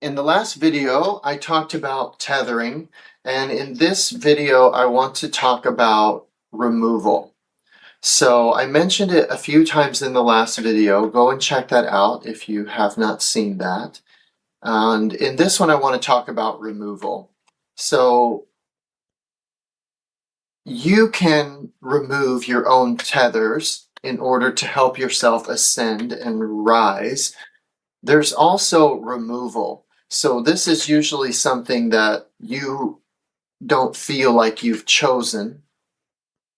In the last video, I talked about tethering, and in this video, I want to talk about removal. So I mentioned it a few times in the last video. Go and check that out if you have not seen that. And in this one, I want to talk about removal. So you can remove your own tethers in order to help yourself ascend and rise. There's also removal. So this is usually something that you don't feel like you've chosen,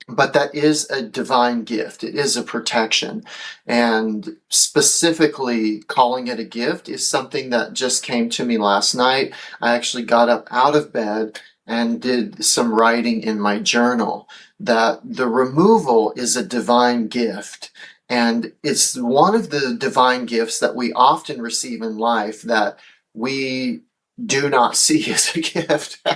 but that is a divine gift. It is a protection. And specifically calling it a gift is something that just came to me last night. I actually got up out of bed and did some writing in my journal that the removal is a divine gift. And it's one of the divine gifts that we often receive in life that we do not see as a gift.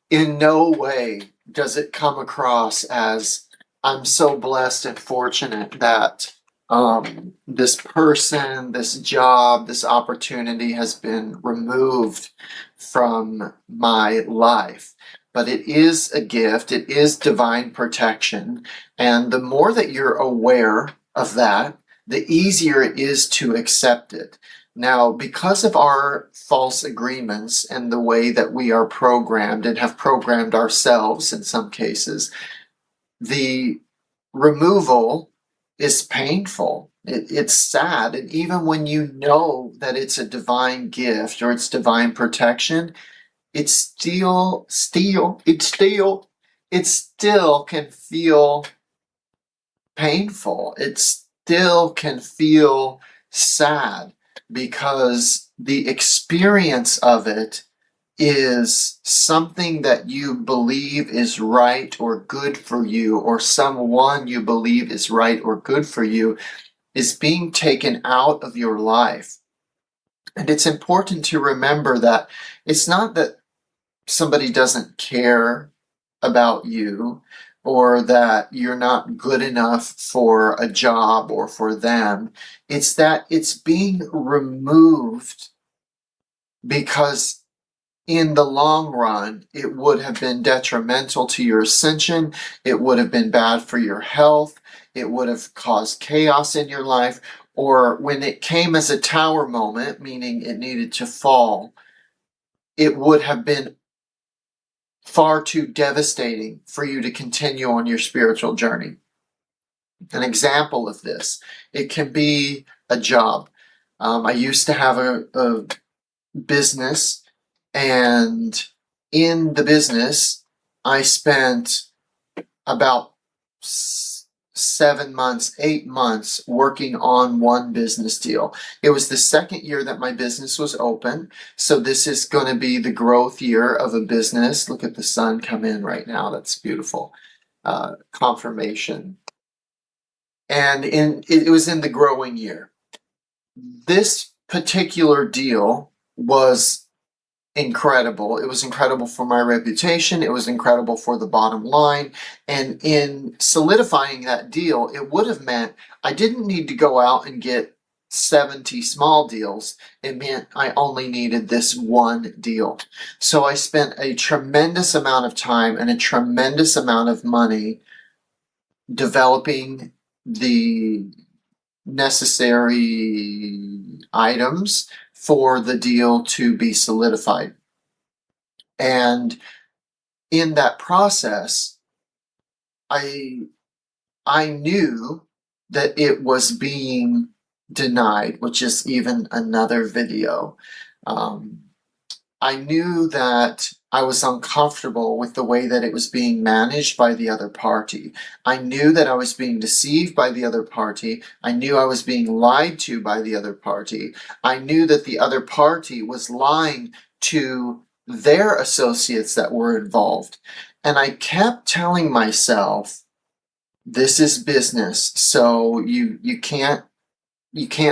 In no way does it come across as, I'm so blessed and fortunate that this person, this job, this opportunity has been removed from my life. But it is a gift, it is divine protection, and the more that you're aware of that, the easier it is to accept it. Now, because of our false agreements and the way that we are programmed and have programmed ourselves in some cases, the removal is painful. It's sad. And even when you know that it's a divine gift or it's divine protection, it still can feel painful. It still can feel sad because the experience of it is something that you believe is right or good for you, or someone you believe is right or good for you is being taken out of your life. And it's important to remember that it's not that somebody doesn't care about you or that you're not good enough for a job or for them. It's that it's being removed because in the long run, it would have been detrimental to your ascension. It would have been bad for your health. It would have caused chaos in your life. Or when it came as a tower moment, meaning it needed to fall, it would have been far too devastating for you to continue on your spiritual journey. An example of this, it can be a job. I used to have a business, and in the business, I spent about 7 months, 8 months working on one business deal. It was the second year that my business was open. So this is going to be the growth year of a business. Look at the sun come in right now. That's beautiful. Confirmation. And it was in the growing year. This particular deal was incredible. It was incredible for my reputation. It was incredible for the bottom line. And in solidifying that deal, it would have meant I didn't need to go out and get 70 small deals. It meant I only needed this one deal. So I spent a tremendous amount of time and a tremendous amount of money developing the necessary items for the deal to be solidified. And in that process, I knew that it was being denied, which is even another video. I knew that I was uncomfortable with the way that it was being managed by the other party. I knew that I was being deceived by the other party. I knew I was being lied to by the other party. I knew that the other party was lying to their associates that were involved. And I kept telling myself, this is business, so you can't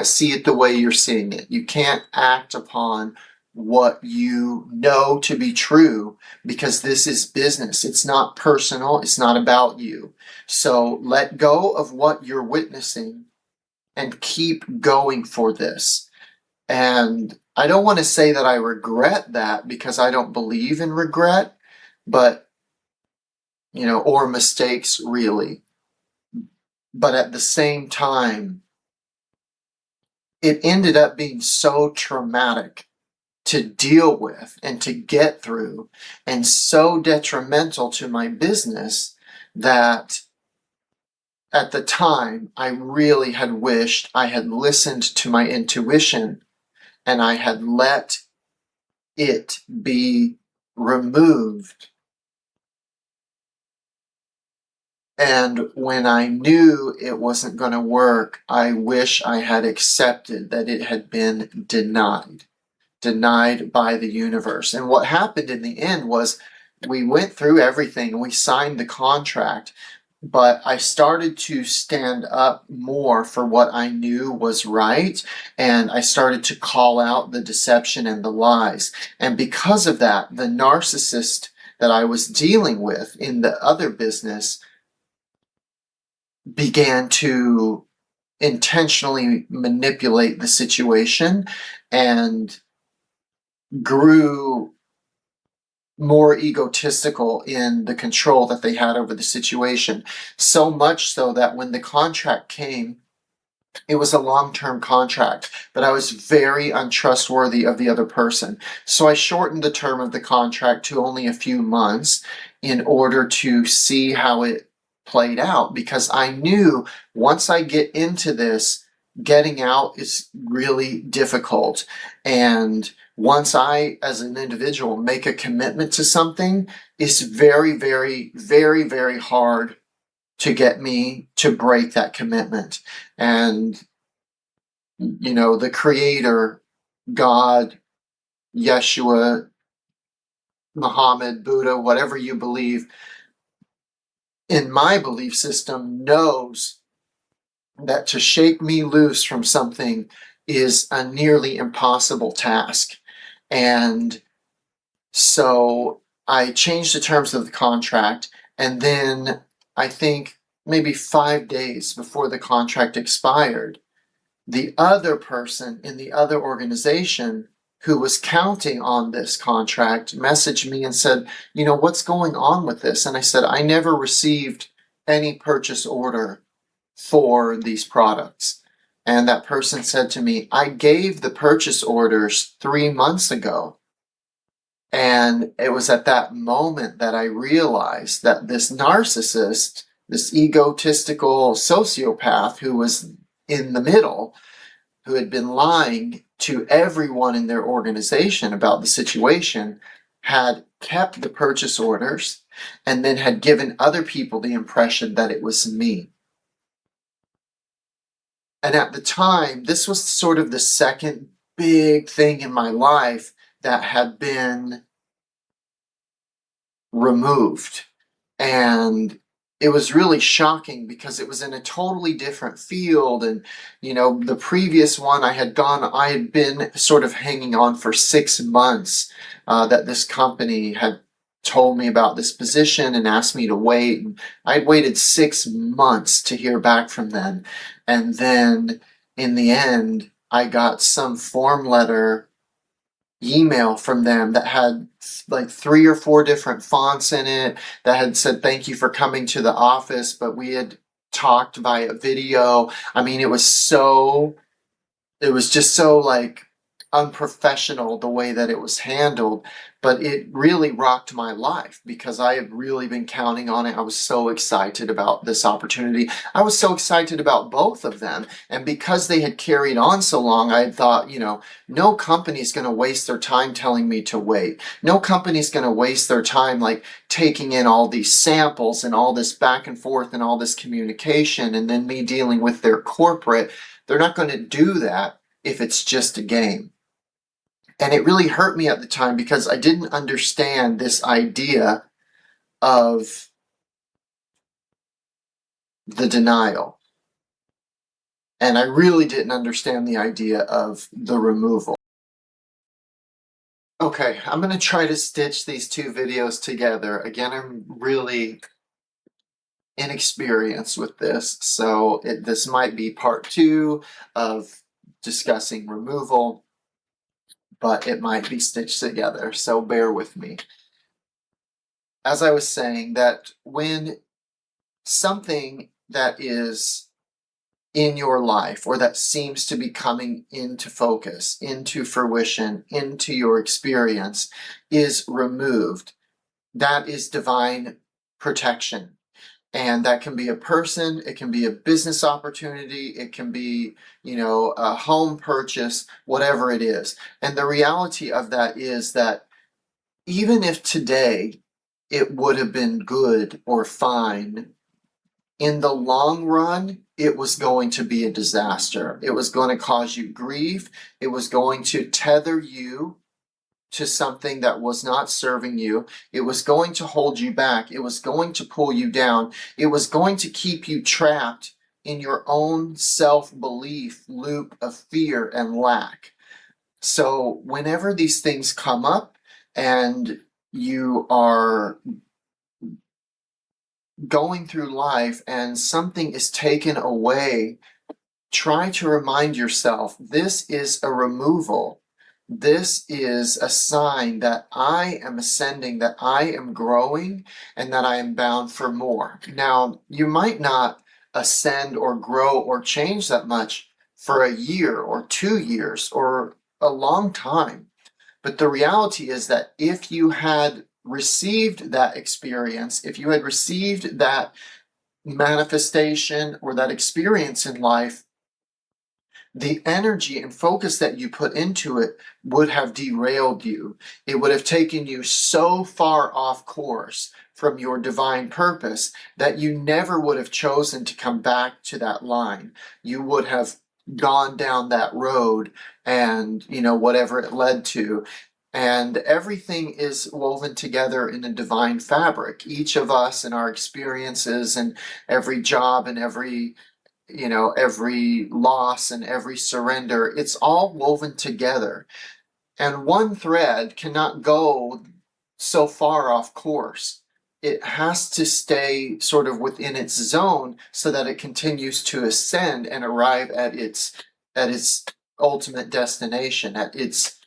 see it the way you're seeing it. You can't act upon what you know to be true, because this is business. It's not personal. It's not about you. So let go of what you're witnessing and keep going for this. And I don't want to say that I regret that because I don't believe in regret, but, or mistakes really. But at the same time, it ended up being so traumatic to deal with and to get through and so detrimental to my business that at the time I really had wished I had listened to my intuition and I had let it be removed. And when I knew it wasn't going to work, I wish I had accepted that it had been denied by the universe. And what happened in the end was we went through everything and we signed the contract, but I started to stand up more for what I knew was right, and I started to call out the deception and the lies. And because of that, the narcissist that I was dealing with in the other business began to intentionally manipulate the situation and grew more egotistical in the control that they had over the situation. So much so that when the contract came, it was a long-term contract, but I was very untrustworthy of the other person. So I shortened the term of the contract to only a few months in order to see how it played out, because I knew once I get into this, getting out is really difficult. And once I, as an individual, make a commitment to something, it's very, very, very, very hard to get me to break that commitment. And, the Creator, God, Yeshua, Muhammad, Buddha, whatever you believe, in my belief system, knows that to shake me loose from something is a nearly impossible task. And so I changed the terms of the contract, and then I think maybe 5 days before the contract expired, the other person in the other organization who was counting on this contract messaged me and said, what's going on with this? And I said, I never received any purchase order for these products. And that person said to me, I gave the purchase orders 3 months ago. And it was at that moment that I realized that this narcissist, this egotistical sociopath who was in the middle, who had been lying to everyone in their organization about the situation, had kept the purchase orders and then had given other people the impression that it was me. And at the time, this was sort of the second big thing in my life that had been removed. And it was really shocking because it was in a totally different field. And, the previous one I had been sort of hanging on for 6 months, that this company had told me about this position and asked me to wait. And I'd waited 6 months to hear back from them. And then in the end, I got some form letter email from them that had like 3 or 4 different fonts in it that had said, thank you for coming to the office, but we had talked via video. I mean, it was just so like unprofessional the way that it was handled, but it really rocked my life because I had really been counting on it. I was so excited about this opportunity. I was so excited about both of them. And because they had carried on so long, I had thought, no company's going to waste their time telling me to wait. No company's going to waste their time like taking in all these samples and all this back and forth and all this communication and then me dealing with their corporate. They're not going to do that if it's just a game. And it really hurt me at the time because I didn't understand this idea of the denial. And I really didn't understand the idea of the removal. Okay, I'm going to try to stitch these two videos together. Again, I'm really inexperienced with this, so this might be part 2 of discussing removal. but it might be stitched together, so bear with me. As I was saying, that when something that is in your life or that seems to be coming into focus, into fruition, into your experience is removed, that is divine protection. And that can be a person, it can be a business opportunity, it can be, a home purchase, whatever it is. And the reality of that is that even if today it would have been good or fine, in the long run, it was going to be a disaster. It was going to cause you grief. It was going to tether you to something that was not serving you. It was going to hold you back. It was going to pull you down. It was going to keep you trapped in your own self-belief loop of fear and lack. So whenever these things come up and you are going through life and something is taken away, try to remind yourself this is a removal. This is a sign that I am ascending, that I am growing, and that I am bound for more. Now, you might not ascend or grow or change that much for a year or 2 years or a long time. But the reality is that if you had received that experience, if you had received that manifestation or that experience in life, the energy and focus that you put into it would have derailed you. It would have taken you so far off course from your divine purpose that you never would have chosen to come back to that line. You would have gone down that road and, whatever it led to. And everything is woven together in a divine fabric. Each of us and our experiences and every job and every loss and every surrender, it's all woven together. And one thread cannot go so far off course. It has to stay sort of within its zone so that it continues to ascend and arrive at its ultimate destination, at its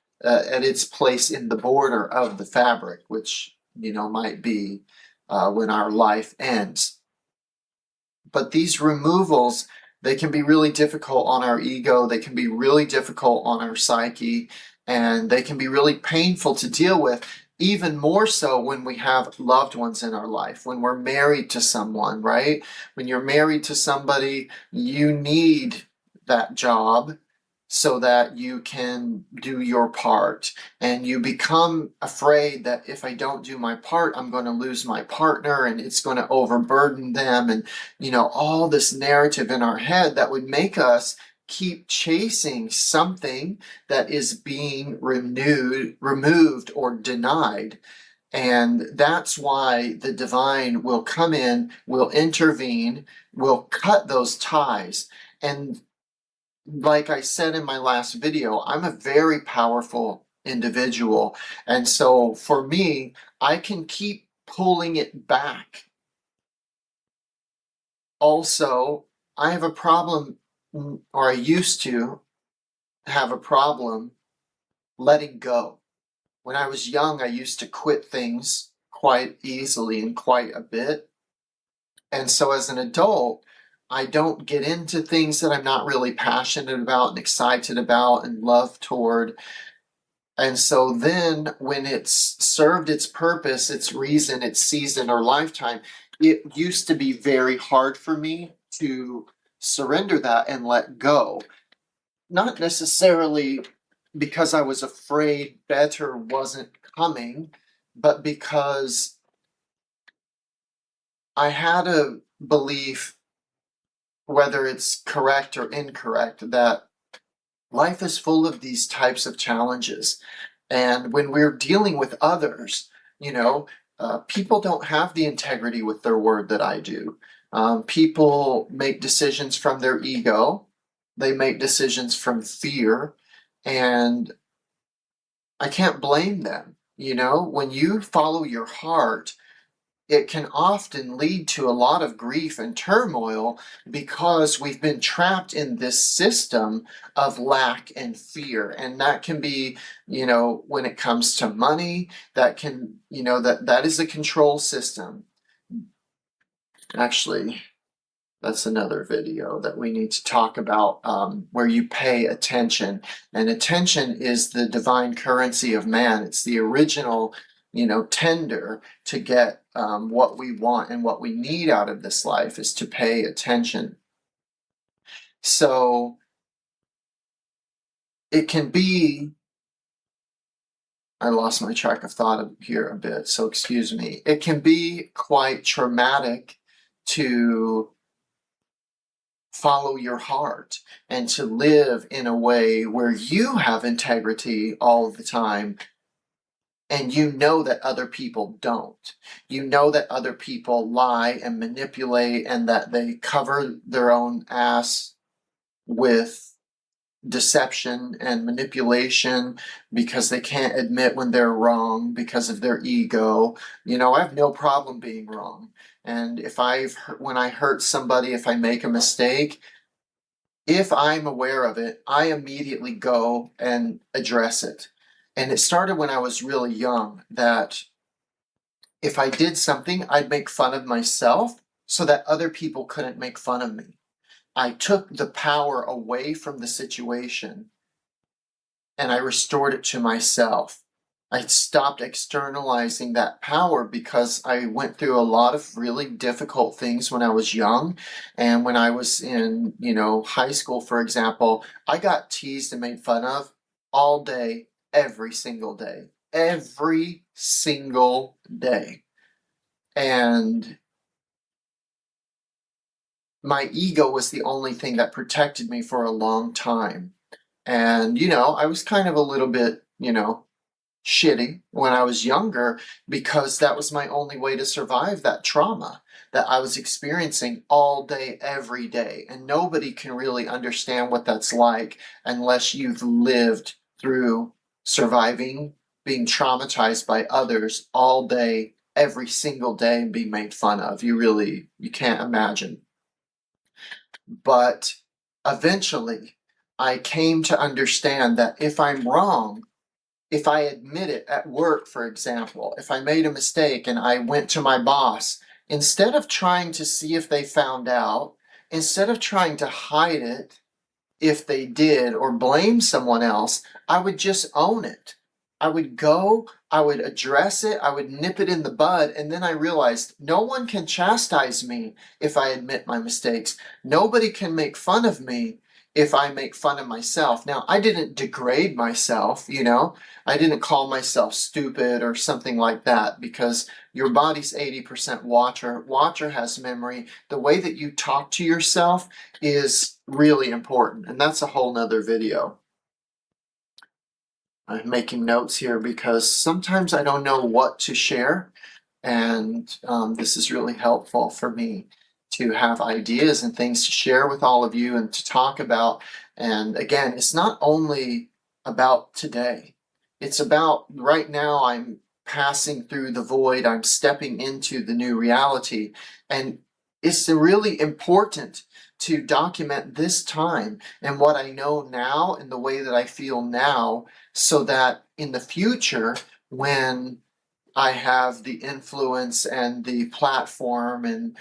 place in the border of the fabric, which might be when our life ends. But these removals, they can be really difficult on our ego, they can be really difficult on our psyche, and they can be really painful to deal with, even more so when we have loved ones in our life, when we're married to someone, right? When you're married to somebody, you need that job so that you can do your part. And you become afraid that if I don't do my part, I'm going to lose my partner and it's going to overburden them. And, all this narrative in our head that would make us keep chasing something that is being removed or denied. And that's why the divine will come in, will intervene, will cut those ties. And like I said in my last video, I'm a very powerful individual. And so for me, I can keep pulling it back. Also, I have a problem, or I used to have a problem letting go. When I was young, I used to quit things quite easily and quite a bit. And so as an adult, I don't get into things that I'm not really passionate about and excited about and love toward. And so then when it's served its purpose, its reason, its season or lifetime, it used to be very hard for me to surrender that and let go. Not necessarily because I was afraid better wasn't coming, but because I had a belief, whether it's correct or incorrect, that life is full of these types of challenges. And when we're dealing with others, people don't have the integrity with their word that I do. People make decisions from their ego. They make decisions from fear. And I can't blame them. When you follow your heart, it can often lead to a lot of grief and turmoil because we've been trapped in this system of lack and fear. And that can be, when it comes to money, that can, that is a control system. Actually, that's another video that we need to talk about, where you pay attention. And attention is the divine currency of man. It's the original, tender to get what we want and what we need out of this life is to pay attention. So it can be, I lost my track of thought here a bit, so excuse me. It can be quite traumatic to follow your heart and to live in a way where you have integrity all the time, and you know that other people don't. You know that other people lie and manipulate and that they cover their own ass with deception and manipulation because they can't admit when they're wrong because of their ego. I have no problem being wrong. And when I hurt somebody, if I make a mistake, if I'm aware of it, I immediately go and address it. And it started when I was really young, that if I did something, I'd make fun of myself so that other people couldn't make fun of me. I took the power away from the situation and I restored it to myself. I stopped externalizing that power because I went through a lot of really difficult things when I was young. And when I was in, high school, for example, I got teased and made fun of all day, every single day. Every single day. And my ego was the only thing that protected me for a long time. And, I was kind of a little bit, shitty when I was younger because that was my only way to survive that trauma that I was experiencing all day, every day. And nobody can really understand what that's like unless you've lived through surviving, being traumatized by others all day, every single day, and being made fun of. You can't imagine. But eventually, I came to understand that if I'm wrong, if I admit it at work, for example, if I made a mistake and I went to my boss, instead of trying to see if they found out, instead of trying to hide it if they did or blame someone else, I would just own it. I would go, I would address it, I would nip it in the bud, and then I realized no one can chastise me if I admit my mistakes. Nobody can make fun of me if I make fun of myself. Now, I didn't degrade myself, I didn't call myself stupid or something like that, because your body's 80% water. Water has memory. The way that you talk to yourself is really important, and that's a whole nother video. I'm making notes here because sometimes I don't know what to share, and this is really helpful for me to have ideas and things to share with all of you and to talk about. And again, it's not only about today. It's about right now. I'm passing through the void. I'm stepping into the new reality. And it's really important to document this time and what I know now and the way that I feel now, so that in the future, when I have the influence and the platform and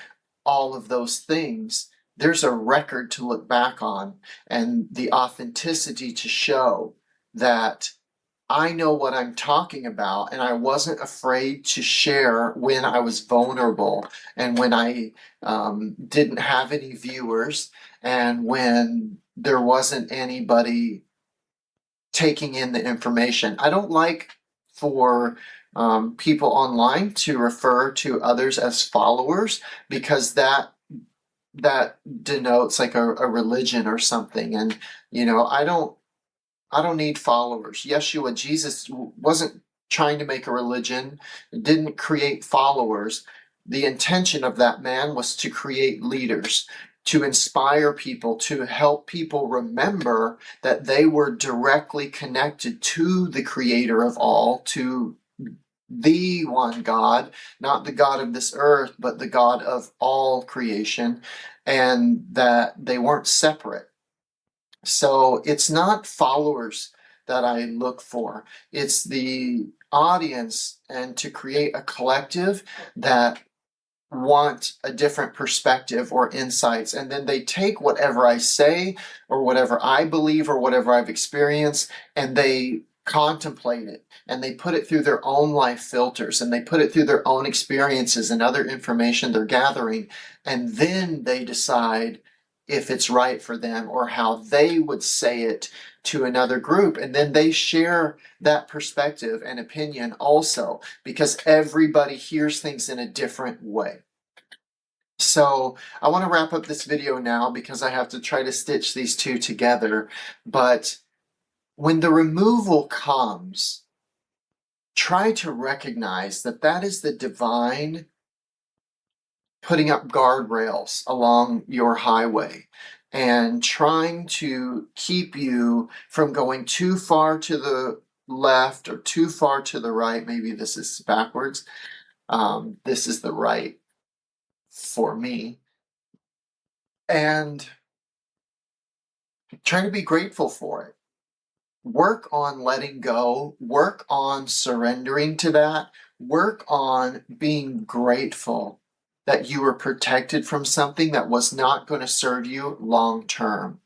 all of those things, there's a record to look back on and the authenticity to show that I know what I'm talking about, and I wasn't afraid to share when I was vulnerable and when I didn't have any viewers and when there wasn't anybody taking in the information. I don't like for people online to refer to others as followers, because that denotes like a religion or something. And I don't need followers. Yeshua, Jesus, wasn't trying to make a religion, didn't create followers. The intention of that man was to create leaders, to inspire people, to help people remember that they were directly connected to the creator of all, to the one God, not the God of this earth, but the God of all creation, and that they weren't separate. So it's not followers that I look for, it's the audience, and to create a collective that want a different perspective or insights, and then they take whatever I say or whatever I believe or whatever I've experienced, and they contemplate it, and they put it through their own life filters, and they put it through their own experiences and other information they're gathering, and then they decide if it's right for them or how they would say it to another group, and then they share that perspective and opinion also, because everybody hears things in a different way. So I want to wrap up this video now because I have to try to stitch these two together. But when the removal comes, try to recognize that that is the divine putting up guardrails along your highway and trying to keep you from going too far to the left or too far to the right. Maybe this is backwards. This is the right for me. And try to be grateful for it. Work on letting go, work on surrendering to that, work on being grateful that you were protected from something that was not going to serve you long term.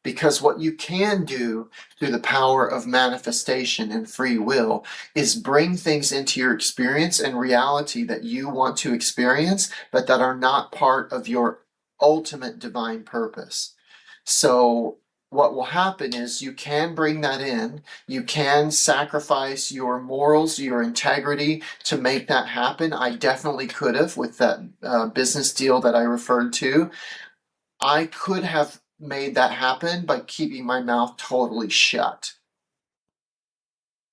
Because what you can do through the power of manifestation and free will is bring things into your experience and reality that you want to experience, but that are not part of your ultimate divine purpose. So what will happen is you can bring that in, you can sacrifice your morals, your integrity to make that happen. I definitely could have with that business deal that I referred to. I could have made that happen by keeping my mouth totally shut.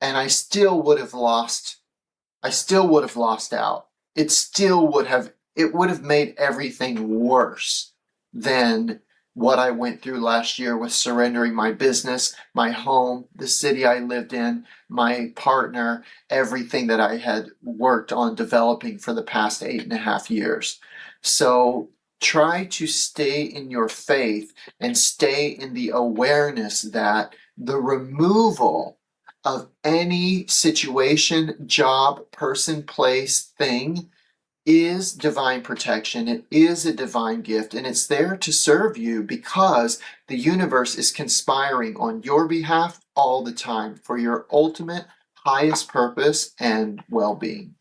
And I still would have lost out. It would have made everything worse than what I went through last year with surrendering my business, my home, the city I lived in, my partner, everything that I had worked on developing for the past 8.5 years. So try to stay in your faith and stay in the awareness that the removal of any situation, job, person, place, thing is divine protection. It is a divine gift, and it's there to serve you because the universe is conspiring on your behalf all the time for your ultimate highest purpose and well-being.